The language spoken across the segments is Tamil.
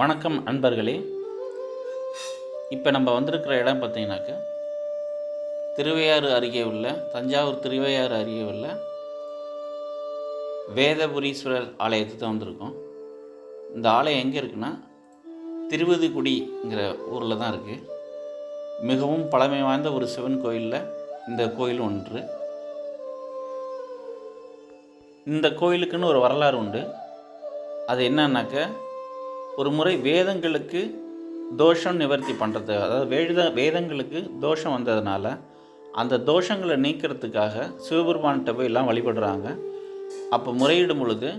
வணக்கம் அன்பர்களே. இப்போ நம்ம வந்திருக்கிற இடம் பார்த்திங்கனாக்கா திருவையாறு அருகே உள்ள தஞ்சாவூர் திருவையாறு அருகே உள்ள வேதபுரீஸ்வரர் ஆலயத்துக்கு தான் வந்திருக்கோம். இந்த ஆலயம் எங்கே இருக்குன்னா திருவதிகுடிங்கிற ஊரில் தான் இருக்குது. மிகவும் பழமை வாய்ந்த ஒரு சிவன் கோயிலில் இந்த கோயில் ஒன்று. இந்த கோயிலுக்குன்னு ஒரு வரலாறு உண்டு. அது என்னன்னாக்க, ஒரு முறை வேதங்களுக்கு தோஷம் நிவர்த்தி பண்ணுறது, அதாவது வேதங்களுக்கு தோஷம் வந்ததுனால அந்த தோஷங்களை நீக்கிறதுக்காக சிவபெருமான்கிட்ட போய் எல்லாம் வழிபடுறாங்க. அப்போ முறையிடும் பொழுது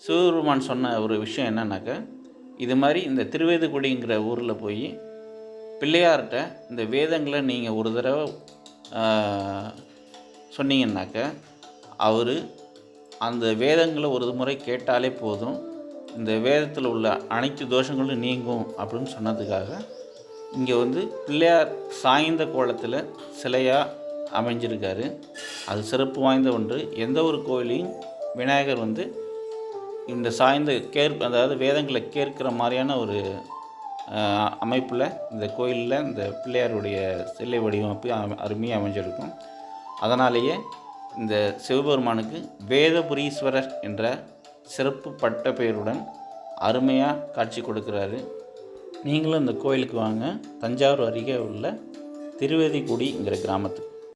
சிவபெருமான் சொன்ன ஒரு விஷயம் என்னன்னாக்க, இது மாதிரி இந்த திருவேதுகுடிங்கிற ஊரில் போய் பிள்ளையார்கிட்ட இந்த வேதங்களை நீங்கள் ஒரு தடவை சொன்னீங்கன்னாக்க அவர் அந்த வேதங்களை ஒரு முறை கேட்டாலே போதும், இந்த வேதத்தில் உள்ள அனைத்து தோஷங்களும் நீங்கும் அப்படின்னு சொன்னதுக்காக இங்கே பிள்ளையார் சாய்ந்த கோலத்தில் சிலையாக அமைஞ்சிருக்காரு. அது சிறப்பு வாய்ந்த ஒன்று. எந்த ஒரு கோயிலையும் விநாயகர் இந்த சாய்ந்த அதாவது வேதங்களை கேட்கிற மாதிரியான ஒரு அமைப்பில் இந்த கோயிலில் இந்த பிள்ளையாருடைய சிலை வடிவமைப்பு அருமையாக அமைஞ்சிருக்கும். அதனாலேயே இந்த சிவபெருமானுக்கு வேதபுரீஸ்வரர் என்ற சிறப்பு பட்ட பெயருடன் அருமையாக காட்சி கொடுக்குறாரு. நீங்களும் இந்த கோயிலுக்கு வாங்க. தஞ்சாவூர் அருகே உள்ள திருவேதிகுடிங்கிற கிராமத்துக்கு.